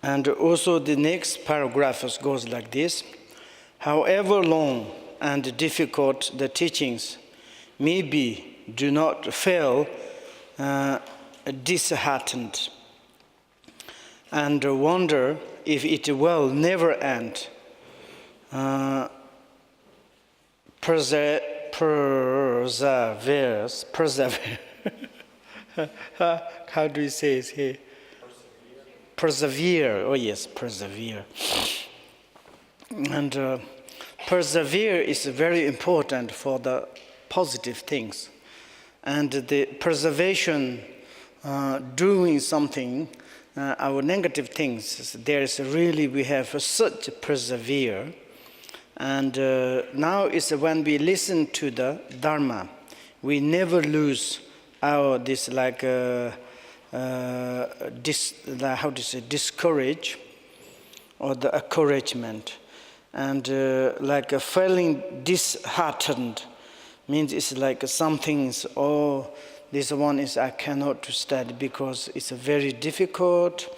And also the next paragraph goes like this. However long and difficult the teachings may be, do not feel disheartened and wonder if it will never end. Persevere. How do you say it here? Persevere. Oh yes, persevere. And persevere is very important for the positive things. And the preservation, doing something, our negative things, there is really, we have such persevere. And now is when we listen to the Dharma, we never lose our, this like, how to say, discourage, or the encouragement. And like feeling disheartened means it's like some things, oh, this one is I cannot study because it's very difficult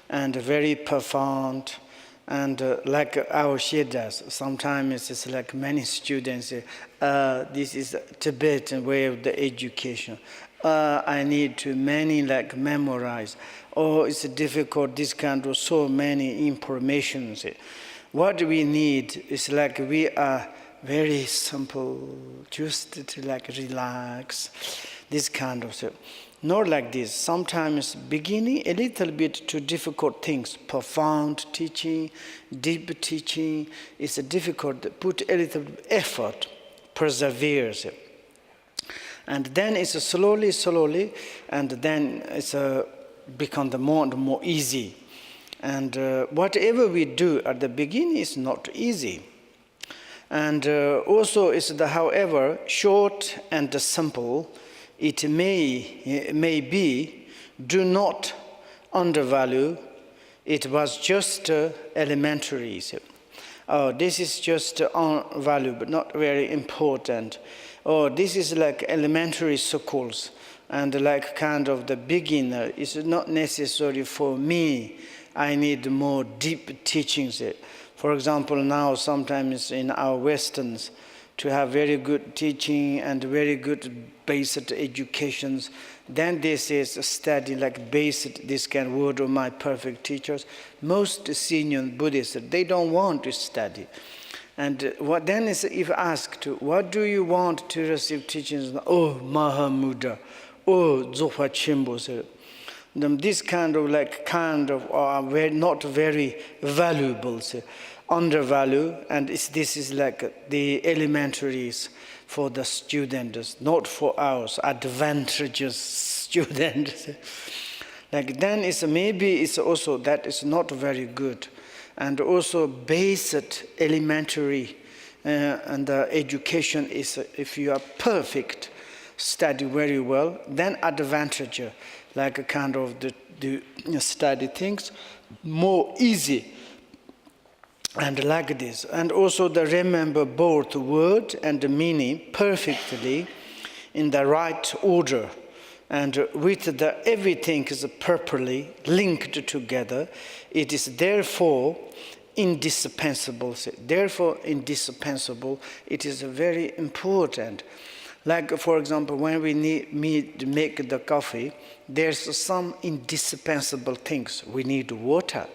and very profound. And like our Shedas, sometimes it's like many students say, this is a Tibetan way of the education. I need to many like memorize. Oh, it's difficult, this kind of so many informations. What we need is like we are very simple, just to like relax, this kind of stuff. Not like this. Sometimes beginning a little bit to difficult things, profound teaching, deep teaching, it's difficult. Put a little effort, perseveres. And then it's slowly, and then it's become the more and more easy. And whatever we do at the beginning is not easy. And also is the, however, short and simple, it may be, do not undervalue, it was just elementary. Oh, this is just unvaluable, not very important. Oh, this is like elementary schools, and like kind of the beginner. It's not necessary for me. I need more deep teachings. For example, now sometimes in our Westerns, to have very good teaching and very good basic educations, then this is a study like basic, this kind of word of my perfect teachers. Most senior Buddhists, they don't want to study. And what then is, if asked, what do you want to receive teachings? Oh, Mahamudra, oh, Dzogpa Chimbo. This kind of are very, not very valuable, undervalue, and this is like the elementaries for the students, not for ours, advantageous students. Like then it's maybe it's also that is not very good. And also basic elementary and the education is, if you are perfect, study very well, then advantage, like a kind of the study things, more easy. And like this. And also the remember both word and the meaning perfectly in the right order. And with the everything is properly linked together, it is therefore indispensable. Therefore indispensable, it is very important. Like for example, when we need to make the coffee, there's some indispensable things. We need water.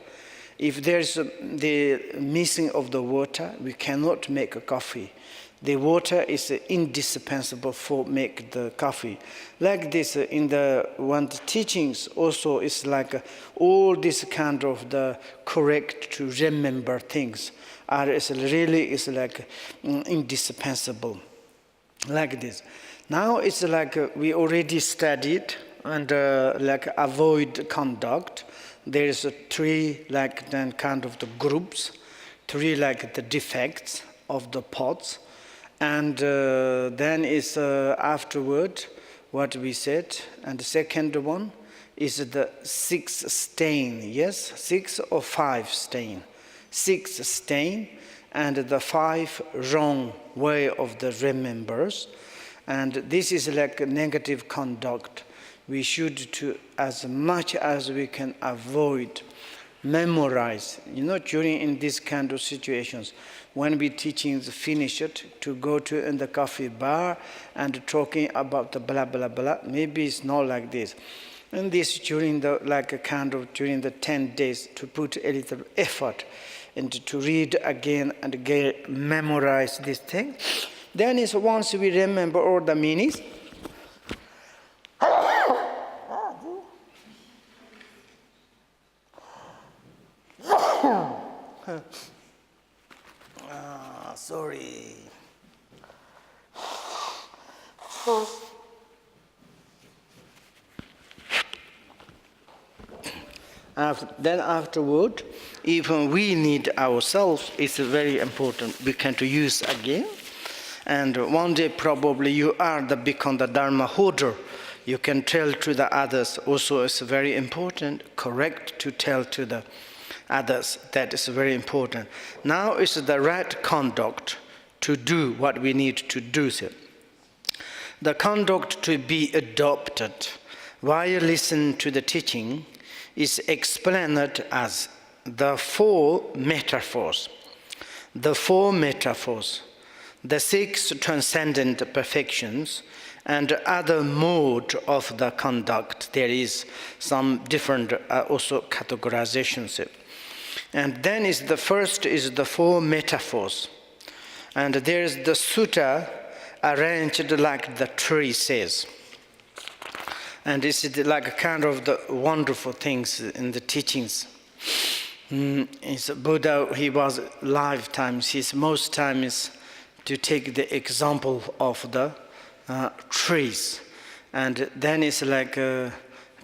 If there's the missing of the water, we cannot make a coffee. The water is indispensable for make the coffee. Like this, in the one teachings also is like all this kind of the correct to remember things are is like indispensable. Like this. Now it's like we already studied and like avoid conduct. There is three like then kind of the groups, three like the defects of the pots. And then is afterward what we said. And the second one is the 6 stain, yes? 6 or 5 stain. 6 stain and the 5 wrong way of the remembers. And this is like a negative conduct. We should, to as much as we can avoid. memorize. During in these kind of situations, when we teaching is finished, to go to in the coffee bar and talking about the blah blah blah. Maybe it's not like this. And this during the during the 10 days to put a little effort and to read again and memorize this thing. Then is once we remember all the meanings. Sorry. Then afterward, even we need ourselves, it's very important. We can to use again. And one day probably you are become the Dharma holder. You can tell to the others. Also, it's very important, correct to tell to the others. That is very important. Now is the right conduct to do what we need to do. The conduct to be adopted while listening to the teaching is explained as the four metaphors. The four metaphors, the six transcendent perfections, and other mode of the conduct. There is some different also categorizations. And then is the first is the four metaphors. And there is the sutta arranged like the tree says. And this is like a kind of the wonderful things in the teachings. Buddha, he was lifetimes, his most time is to take the example of the trees. And then it's like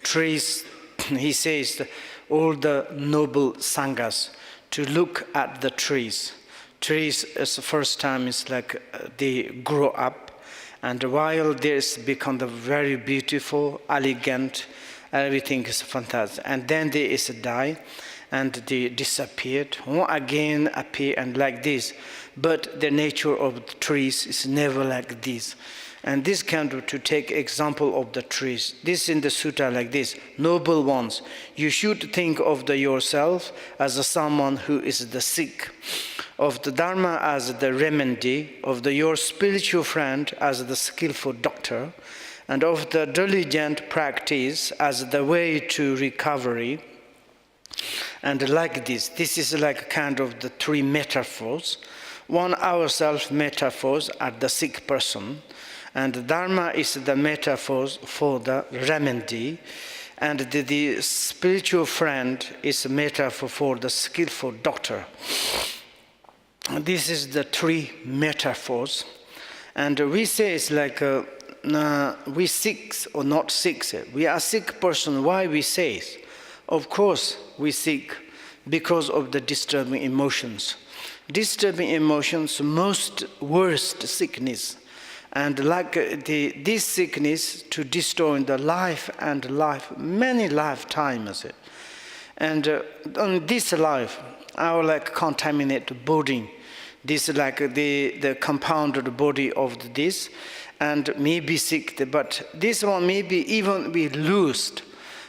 trees, he says, all the noble sanghas to look at the trees. Trees, as the first time, is like they grow up. And while this become the very beautiful, elegant, everything is fantastic. And then they is die, and they disappeared, again appear, and like this. But the nature of the trees is never like this. And this kind of to take example of the trees. This in the sutta like this, noble ones, you should think of yourself as someone who is the sick, of the Dharma as the remedy, of your spiritual friend as the skillful doctor, and of the diligent practice as the way to recovery. And like this is like kind of the three metaphors. One ourselves metaphors are the sick person, and Dharma is the metaphors for the remedy, and the spiritual friend is a metaphor for the skillful doctor. This is the three metaphors, and we say it's like we sick or not sick. We are sick person. Why we say? Of course we sick because of the disturbing emotions. Disturbing emotions, most worst sickness, and like this sickness to destroy the life and life many lifetimes, and on this life our like contaminated body, this like the compounded body of this, and maybe sick, but this one maybe even be loosed,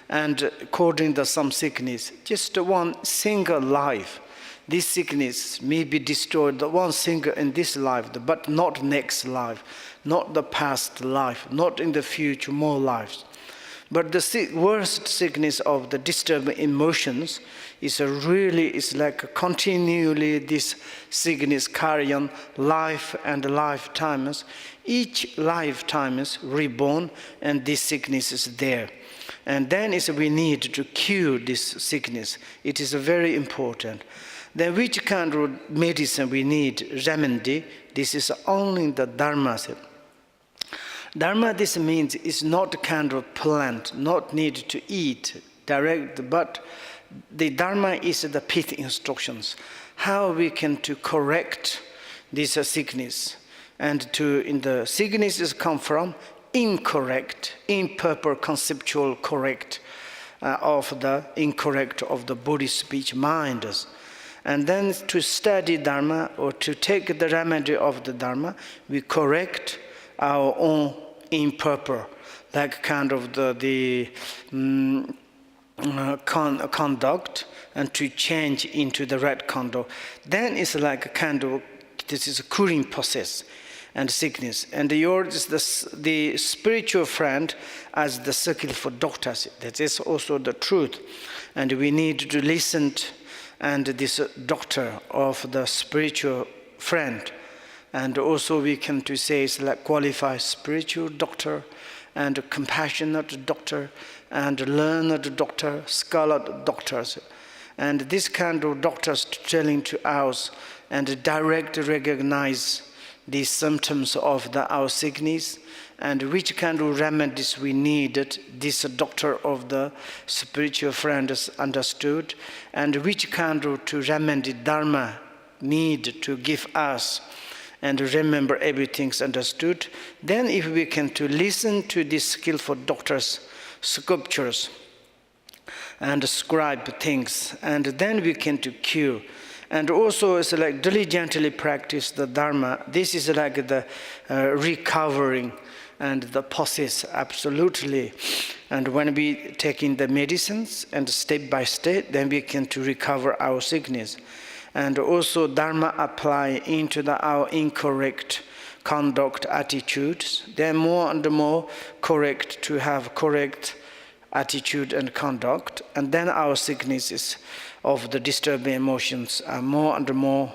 and according to some sickness, just one single life. This sickness may be destroyed, the one single in this life, but not next life, not the past life, not in the future, more lives. But the worst sickness of the disturbing emotions is like continually this sickness carry on life and lifetimes. Each lifetime is reborn, and this sickness is there. And then we need to cure this sickness. It is very important. Then which kind of medicine we need, remedy? This is only the Dharma. Dharma, this means it's not kind of plant, not need to eat direct, but the Dharma is the pith instructions. How we can to correct this sickness. And in the sicknesses come from incorrect, improper conceptual correct of the incorrect of the body, speech, mind. And then to study Dharma or to take the remedy of the Dharma, we correct our own improper, like kind of the conduct, and to change into the right kind. Then it's like a kind of, this is a curing process and sickness. And yours is the spiritual friend as the skillful doctors. That is also the truth. And we need to listen and this doctor of the spiritual friend. And also we can to say it's like qualified spiritual doctor and compassionate doctor and learned doctor, scholar doctors. And this kind of doctors telling to us and directly recognize the symptoms of our sickness and which kind of remedies we needed, this doctor of the spiritual friends understood, and which kind of to remedy dharma need to give us, and remember everything's understood. Then if we can to listen to these skillful doctors' sculptures and scribe things, and then we can to cure. And also it's like diligently practice the Dharma. This is like the recovering and the process, absolutely. And when we take in the medicines and step by step, then we can to recover our sickness. And also Dharma apply into our incorrect conduct attitudes. They're more and more correct to have correct attitude and conduct. And then our sicknesses of the disturbing emotions are more and more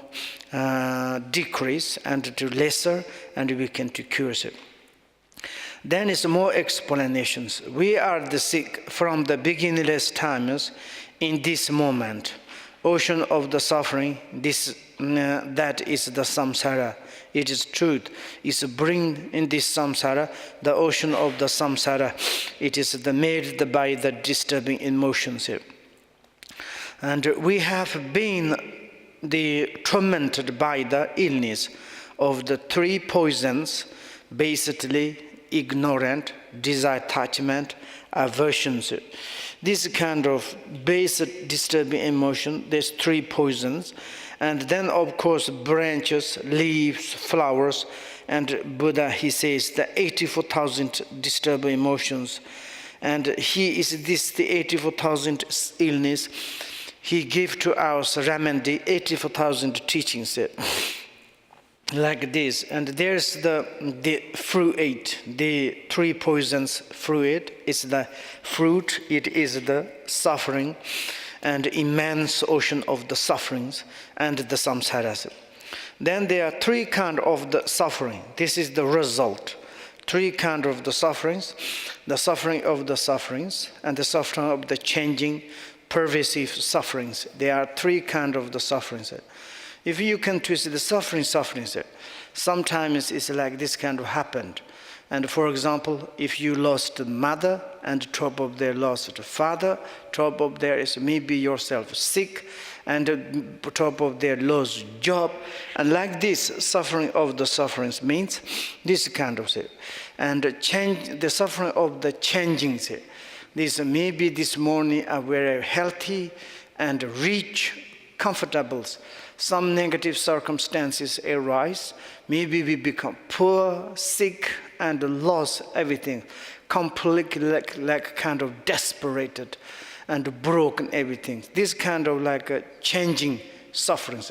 decrease and to lesser, and we can to cure it. Then is more explanations. We are the sick from the beginningless times in this moment. Ocean of the suffering, this that is the samsara. It is truth. Is bring in this samsara, the ocean of the samsara. It is made by the disturbing emotions. And we have been tormented by the illness of the three poisons, basically ignorant, desire attachment, aversions. This kind of basic disturbing emotion, there's three poisons. And then of course branches, leaves, flowers, and Buddha, he says the 84,000 disturbing emotions. And he is the 84,000 illness. He gave to us remedy 84,000 teachings like this. And there's the fruit, the three poisons fruit. It's the fruit, it is the suffering and immense ocean of the sufferings and the samsaras. Then there are three kinds of the suffering. This is the result. Three kinds of the sufferings. The suffering of the sufferings and the suffering of the changing pervasive sufferings. There are three kinds of the sufferings. If you can twist the sufferings, sometimes it's like this kind of happened. And for example, if you lost a mother and top of there lost a father, top of there is maybe yourself sick, and top of there lost job, and like this suffering of the sufferings means this kind of thing. And change the suffering of the changing thing. This maybe this morning are very healthy and rich, comfortable. Some negative circumstances arise. Maybe we become poor, sick, and lose everything. Completely like kind of desperate and broken everything. This kind of like a changing suffering.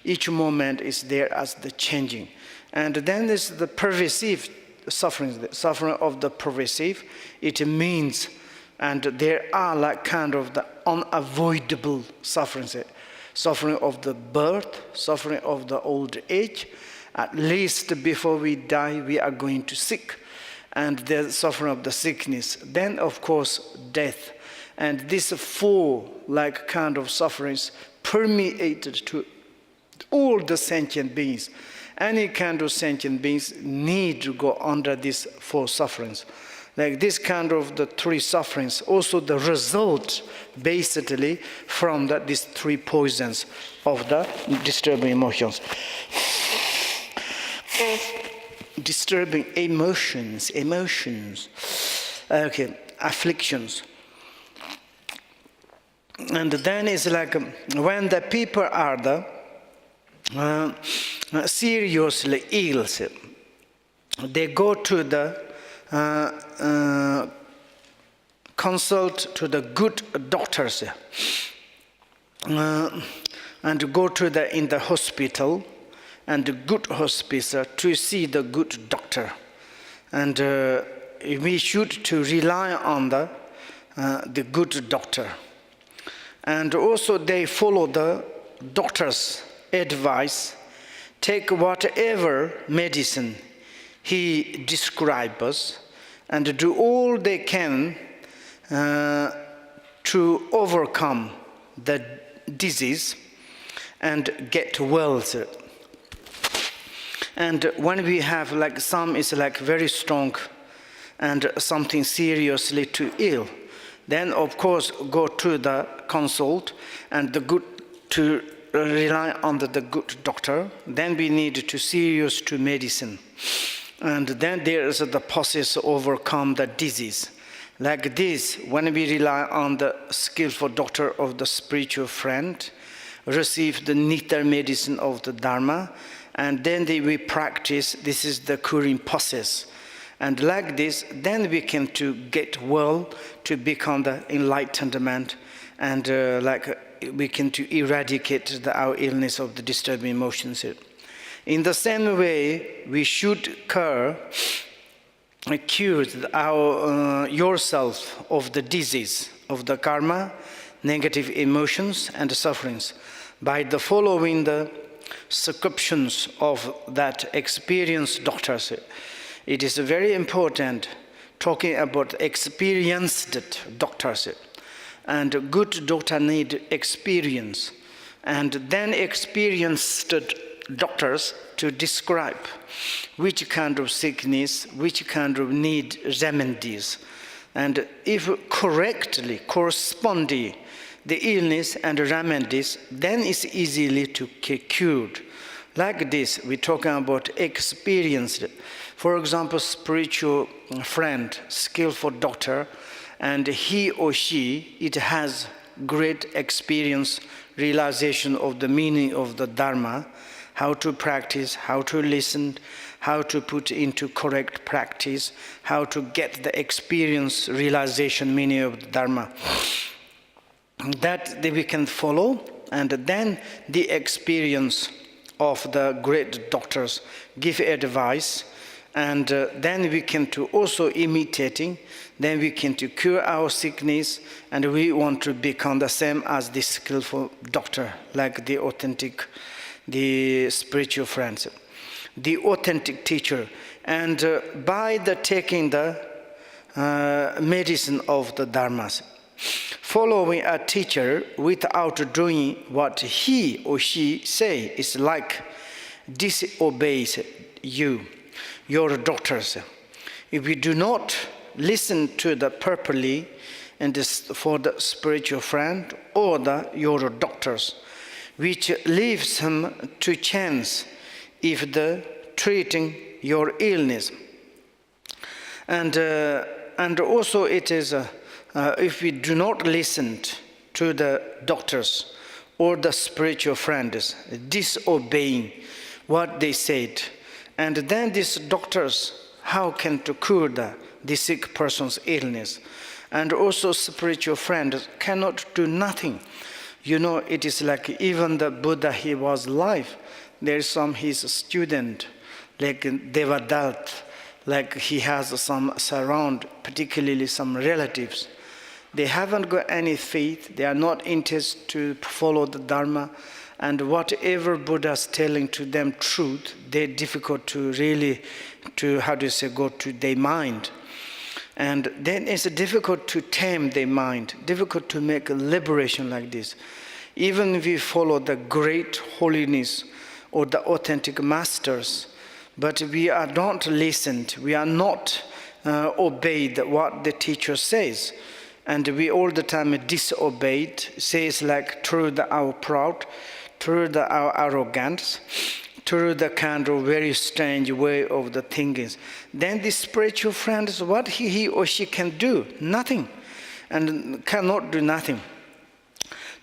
Each moment is there as the changing. And then there's the pervasive suffering, the suffering of the pervasive. It means, and there are like kind of the unavoidable sufferings. Suffering of the birth, suffering of the old age. At least before we die, we are going to sick. And the suffering of the sickness. Then, of course, death. And these four like kind of sufferings permeated to all the sentient beings. Any kind of sentient beings need to go under these four sufferings. Like this kind of the three sufferings, also the result basically from these three poisons of the disturbing emotions. Disturbing emotions. Okay, afflictions. And then it's like when the people are seriously ill, they go to the consult to the good doctors. and go to in the hospital, and the good hospicer to see the good doctor. And we should to rely on the good doctor. And also they follow the doctor's advice, take whatever medicine he describes us, and do all they can to overcome the disease and get well. And when we have like some is like very strong and something seriously too ill, then of course go to the consult and the good to rely on the good doctor. Then we need to serious to medicine, and then there is the process to overcome the disease. Like this, when we rely on the skillful doctor of the spiritual friend, receive the nectar medicine of the Dharma, and then we practice, this is the curing process. And like this, then we can to get well, to become the enlightenment, and we can to eradicate our illness of the disturbing emotions. In the same way, we should cure yourself of the disease, of the karma, negative emotions and sufferings by the following the prescriptions of that experienced doctors. It is very important talking about experienced doctors. And good doctor need experience. And then experienced doctors to describe which kind of sickness, which kind of need remedies. And if correctly corresponding the illness and remedies, then it's easily to cured. Like this, we're talking about experienced. For example, spiritual friend, skillful doctor, and he or she, it has great experience, realization of the meaning of the Dharma, how to practice, how to listen, how to put into correct practice, how to get the experience, realization, meaning of the Dharma. That we can follow, and then the experience of the great doctors give advice, and then we can to also imitating, then we can to cure our sickness, and we want to become the same as the skillful doctor, like the authentic, the spiritual friends, the authentic teacher. And by the taking the medicine of the dharmas, following a teacher without doing what he or she say is like disobeys you, your doctors. If we do not listen to the properly and for the spiritual friend or your doctors, which leaves him to chance if the treating your illness. And also it is if we do not listen to the doctors or the spiritual friends, disobeying what they said, and then these doctors, how can to cure the sick person's illness? And also spiritual friends cannot do nothing. You know, it is like even the Buddha, he was alive. There is some his student, like Devadatta, like he has some surround, particularly some relatives. They haven't got any faith. They are not interested to follow the Dharma. And whatever Buddha is telling to them truth, they're difficult to really, go to their mind. And then it's difficult to tame their mind, difficult to make a liberation like this. Even if we follow the great holiness or the authentic masters, but we are not listened, we are not obeyed what the teacher says. And we all the time disobeyed, says like through our pride, through our arrogance, through the kind of very strange way of the thinking. Then the spiritual friend is what he or she can do, nothing, and cannot do nothing.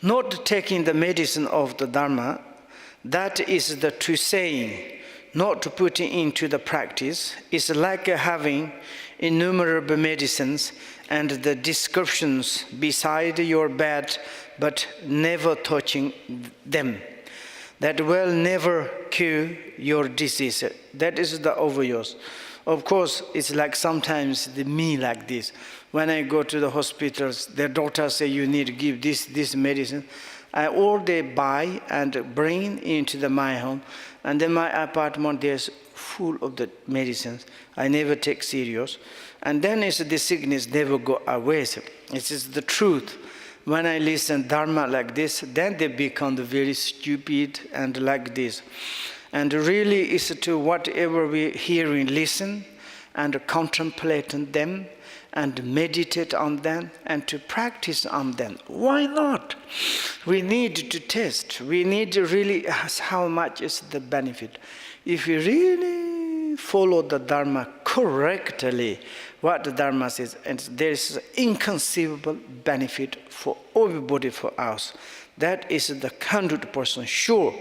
Not taking the medicine of the Dharma, that is the true saying, not to put it into the practice, is like having innumerable medicines and the descriptions beside your bed, but never touching them. That will never cure your disease. That is the overuse. Of course, it's like sometimes me like this. When I go to the hospitals, the doctors say you need to give this medicine. I all day buy and bring into my home, and then my apartment there's full of the medicines. I never take serious, and then it's the sickness never go away. It is the truth. When I listen Dharma like this, then they become very stupid and like this. And really is to whatever we hear and listen and contemplate on them and meditate on them and to practice on them. Why not? We need to test. We need to really ask how much is the benefit. If we really follow the Dharma correctly, what the Dharma says, and there is inconceivable benefit for everybody, for us. That is the 100% sure.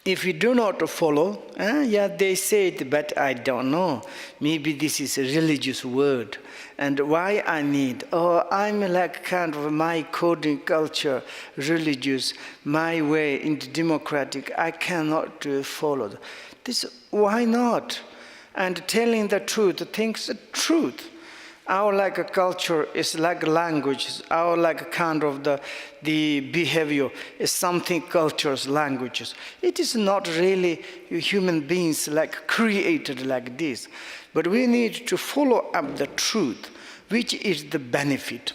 If you do not follow, yeah, they say it, but I don't know. Maybe this is a religious word. And why I need, I'm like kind of my coding culture, religious, my way into democratic, I cannot follow. This, why not? And telling the truth, things the truth. Our like a culture is like language. Our like kind of the behavior is something cultures, languages. It is not really human beings like created like this. But we need to follow up the truth, which is the benefit.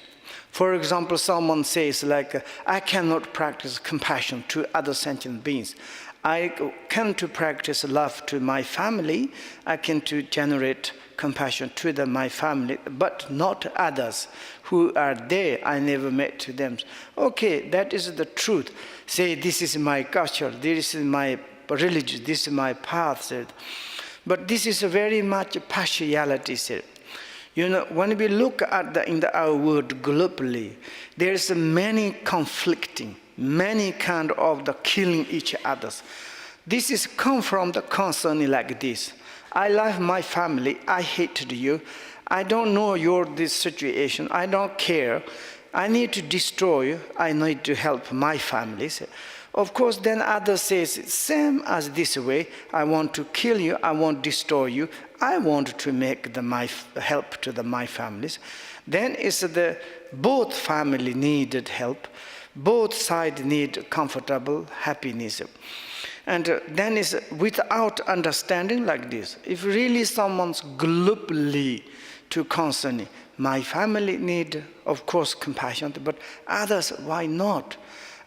For example, someone says like, I cannot practice compassion to other sentient beings. I can to practice love to my family. I can to generate compassion to my family, but not others who are there. I never met to them. Okay, that is the truth. Say, this is my culture, this is my religion, this is my path. Said. But this is a very much partiality. Said. You know, when we look at our world globally, there's many conflicting, many kind of the killing each others. This is come from the concern like this. I love my family, I hated you, I don't know this situation, I don't care, I need to destroy you, I need to help my family. Of course, then others say, same as this way, I want to kill you, I want to destroy you, I want to make my help to my families. Then it's both family needed help, both sides need comfortable happiness. And then is without understanding like this. If really someone's globally to concern, my family need, of course, compassion, but others, why not?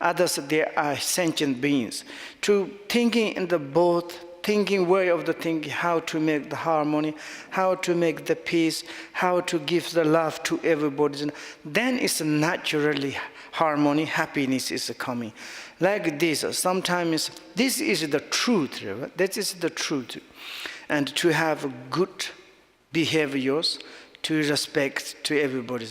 Others, they are sentient beings. To thinking in the both, thinking way of the thinking, how to make the harmony, how to make the peace, how to give the love to everybody, then it's naturally harmony, happiness is coming. Like this, sometimes this is the truth, that is the truth. And to have good behaviors, to respect to everybody.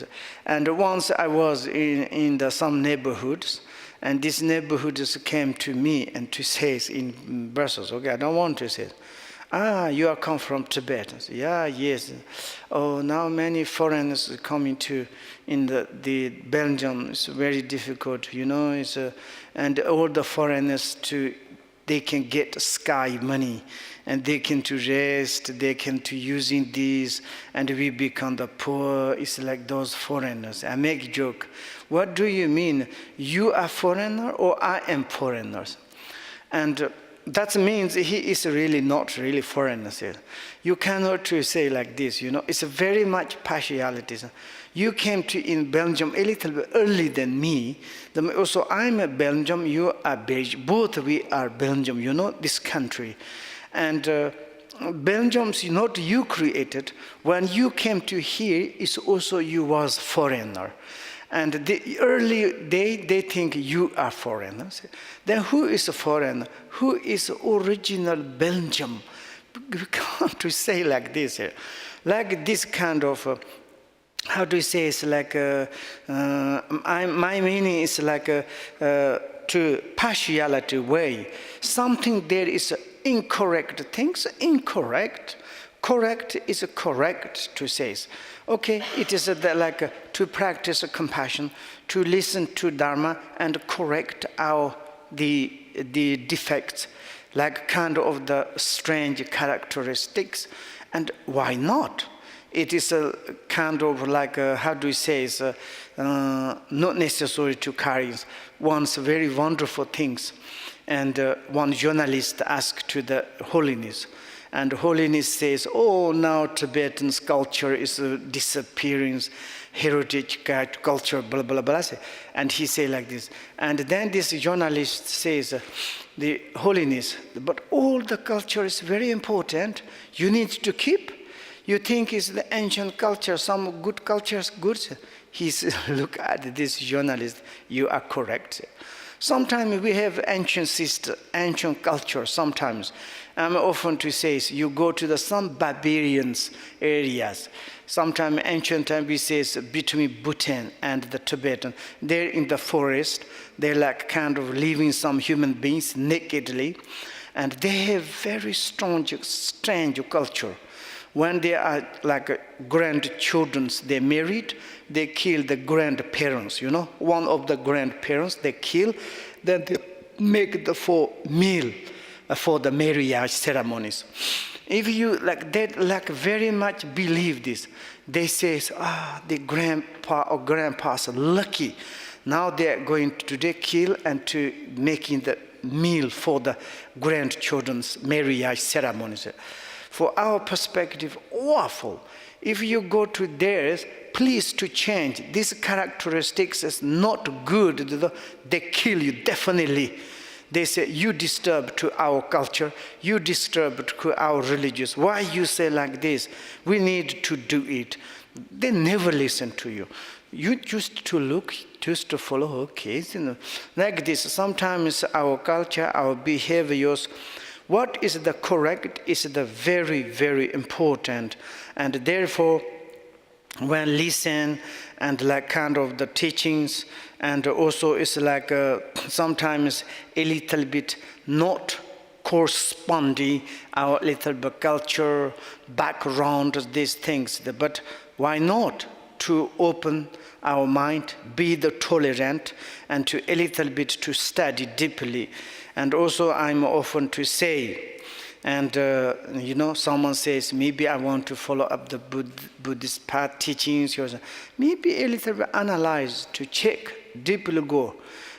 And once I was in some neighborhoods, and these neighborhoods came to me and to say in Brussels, okay, I don't want to say it. You are come from Tibet. I said, yeah, yes. Oh, now many foreigners are coming in the Belgium. It's very difficult, you know. And all the foreigners they can get sky money, and they can to rest, they can to using these, and we become the poor. It's like those foreigners. I make joke. What do you mean? You are foreigner or I am foreigners? And that means he is really not really foreigner. You cannot say like this, you know. It's a very much partiality. You came in Belgium a little bit early than me. Also, I'm a Belgium, you are Belgium. Both we are Belgium, you know, this country. And Belgium's not you created. When you came to here, it's also you was foreigner. And they think you are foreigners. Then who is a foreigner? Who is original Belgium? We can't say like this. Like this kind of, how do you say, it's like, my meaning is like to partiality way. Something there is incorrect things, incorrect. Correct is correct to say. Okay, it is to practice compassion, to listen to Dharma and correct the defects, like kind of the strange characteristics. And why not? It is a kind of how do you say, not necessary to carry one's very wonderful things. And one journalist asked to the Holiness, and Holiness says, oh, now Tibetan culture is disappearing, heritage culture, blah, blah, blah. And he say like this. And then this journalist says, the Holiness, but all the culture is very important. You need to keep. You think it's the ancient culture, some good culture is good. He says, look at this journalist, you are correct. Sometimes we have ancient system, ancient culture sometimes. I'm often to say, you go to some barbarian areas. Sometimes ancient time we say between Bhutan and the Tibetan. They're in the forest. They're like kind of living some human beings nakedly. And they have very strange culture. When they are like grandchildren, they married, they kill the grandparents, One of the grandparents, they kill, then they make the meal for the marriage ceremonies. If you very much believe this, they say, the grandpa or grandpa's lucky. Now they are going to today kill and to making the meal for the grandchildren's marriage ceremonies. For our perspective, awful. If you go to theirs, please to change. These characteristics is not good. They kill you, definitely. They say, you disturb to our culture, you disturb to our religious. Why you say like this? We need to do it. They never listen to you. You just to look, just to follow, okay. Like this, sometimes our culture, our behaviors, what is the correct is the very, very important. And therefore, when listen and like kind of the teachings, and also it's like sometimes a little bit not corresponding our little bit culture, background, these things. But why not to open our mind, be the tolerant, and to a little bit to study deeply. And also I'm often to say, and someone says, maybe I want to follow up the Buddhist path teachings, maybe a little bit analyze, to check, deeply go.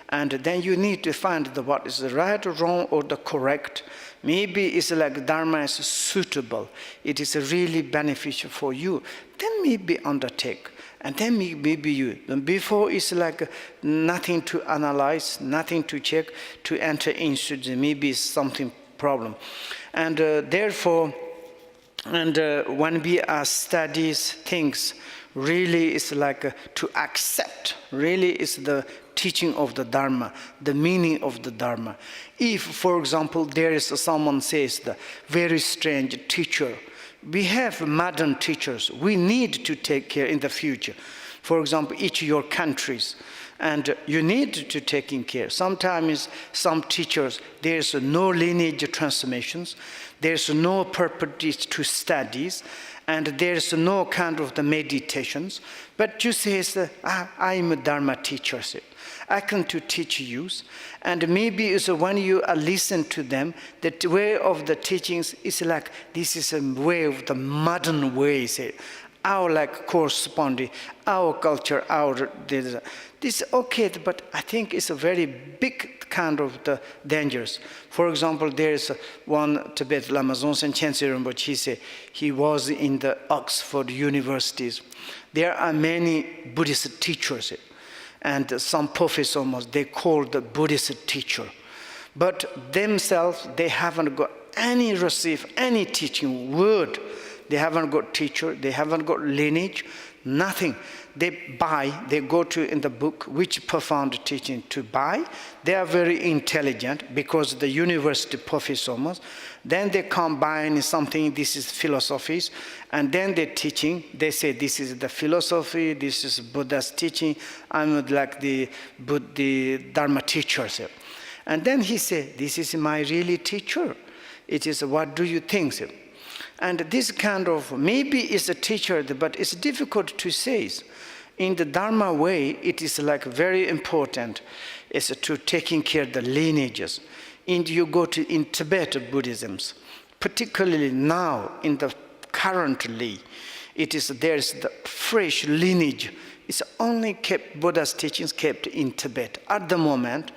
And then you need to find what is the right or wrong or the correct. Maybe it's like Dharma is suitable. It is really beneficial for you. Then maybe undertake. And then maybe you. Before it's like nothing to analyze, nothing to check, to enter into maybe something problem. And therefore, when we studies things, really it's like to accept, really is the teaching of the Dharma, the meaning of the Dharma. If, for example, there is someone says the very strange teacher, we have modern teachers. We need to take care in the future. For example, each of your countries, and you need to take in care. Sometimes some teachers, there's no lineage transformations, there's no purpose to studies, and there's no kind of the meditations. But you say, I'm a Dharma teacher. I can to teach you, and maybe it's when you listen to them, the way of the teachings is like this is a way of the modern way. Our like corresponding, our culture, our this is okay, but I think it's a very big kind of the dangers. For example, there is one Tibet Lama Zonsen Chense Rinpoche. He said he was in the Oxford universities. There are many Buddhist teachers. And some professors, they call the Buddhist teacher. But themselves, they haven't got received any teaching word. They haven't got teacher, they haven't got lineage, nothing. They go to in the book, which profound teaching to buy. They are very intelligent because the university professors, then they combine something, this is philosophies, and then they're teaching, they say this is the philosophy, this is Buddha's teaching, I'm like the Dharma teacher. And then he said, this is my really teacher. It is, what do you think? And this kind of, maybe it's a teacher, but it's difficult to say. In the Dharma way, it is like very important, is to taking care of the lineages. And you go to in Tibet Buddhism, particularly now in the currently, there's the fresh lineage. It's only kept, Buddha's teachings kept in Tibet at the moment.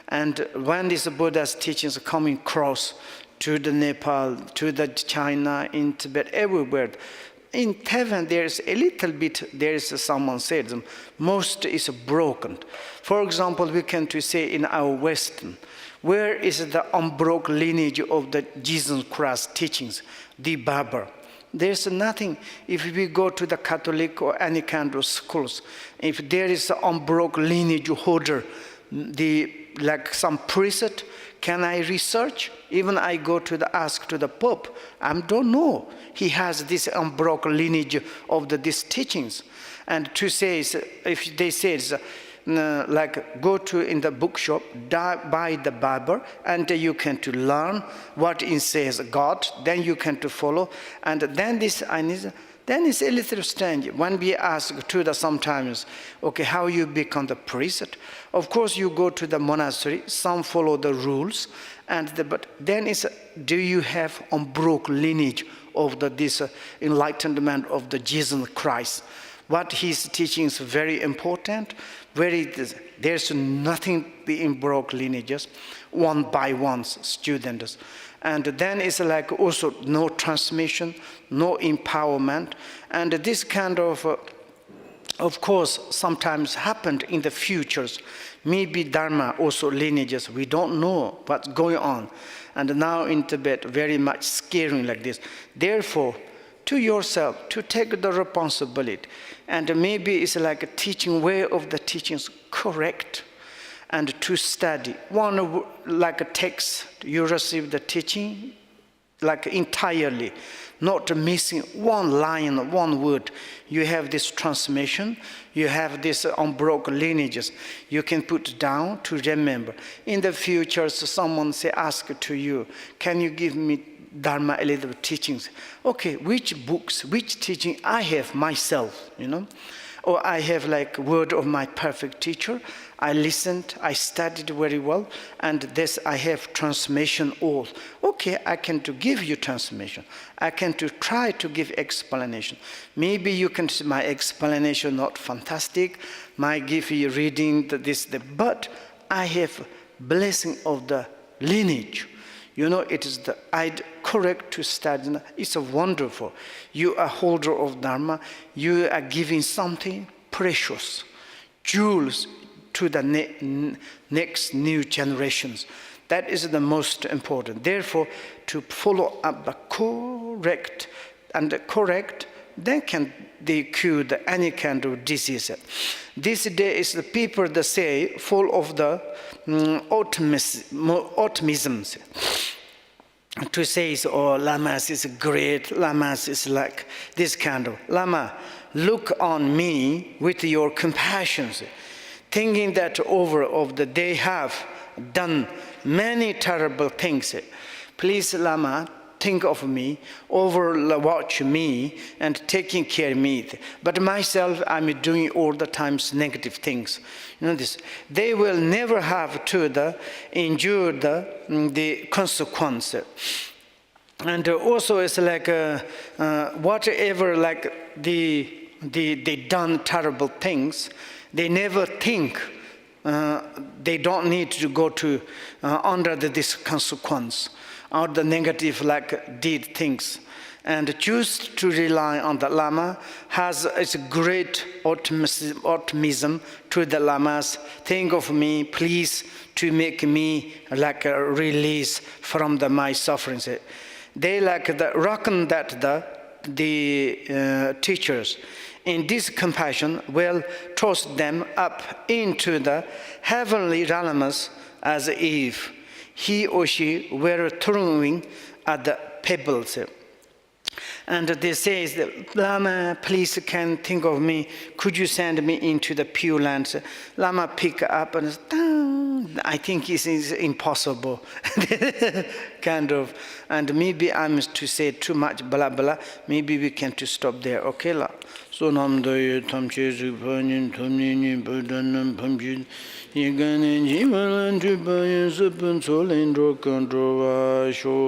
And when these Buddha's teachings are coming across to the Nepal, to the China, in Tibet, everywhere, in heaven there is a little bit, there is someone said, most is broken. For example, we can to say in our Western, where is the unbroken lineage of the Jesus Christ teachings, the Bible? There's nothing. If we go to the Catholic or any kind of schools, if there is an unbroken lineage holder, like some priest, can I research? Even I go to ask to the Pope, I don't know. He has this unbroken lineage of these teachings. And to say, if they say, like go to in the bookshop, buy the Bible, and you can to learn what it says God, then you can to follow. And then then it's a little strange when we ask to the sometimes, okay, how you become the priest? Of course, you go to the monastery, some follow the rules, but then do you have unbroken lineage of this enlightenment of the Jesus Christ? What his teaching is very important. There's nothing being broke lineages, one by one students. And then it's like also no transmission, no empowerment. And this kind of course, sometimes happened in the futures. Maybe Dharma also lineages, we don't know what's going on. And now in Tibet, very much scaring like this. Therefore, to yourself, to take the responsibility. And maybe it's like a teaching way of the teachings correct. And to study. One, like a text, you receive the teaching, like entirely, not missing one line, one word. You have this transmission, you have this unbroken lineages. You can put down to remember. In the future, someone ask to you, can you give me Dharma, a little teachings? Okay, which books, which teaching I have myself, Or I have like word of my perfect teacher. I listened, I studied very well, and this I have transmission all. Okay, I can to give you transmission. I can to try to give explanation. Maybe you can see my explanation not fantastic, might give you reading but I have blessing of the lineage. It is correct to study. It's a wonderful. You are holder of Dharma. You are giving something precious, jewels to the next new generations. That is the most important. Therefore, to follow up the correct, then can they cure any kind of disease. This day is the people that say full of the optimism. To say, oh, Lamas is great, Lamas is like this kind of. Lama, look on me with your compassion, thinking that they have done many terrible things. Please, Lama, think of me, overwatch me, and taking care of me. But myself, I'm doing all the times negative things. This. They will never have to endure the consequence. And also, it's like whatever, like they done terrible things. They never think. They don't need to go to under this consequence. Or the negative did things, and choose to rely on the Lama has a great optimism to the Lamas. Think of me, please, to make me like a release from my sufferings. They reckon that the teachers in this compassion will toss them up into the heavenly realms as if he or she were throwing at the pebbles. And they say, Lama, please can think of me. Could you send me into the Pure Lands? Lama pick up and I think it is impossible, kind of. And maybe I'm to say too much blah blah. Maybe we can to stop there. Okay la. So nam do tam che zu panin tam ni budan nam pamjin yigan jivan tu bayan sapun solen ro kan ro wa sho.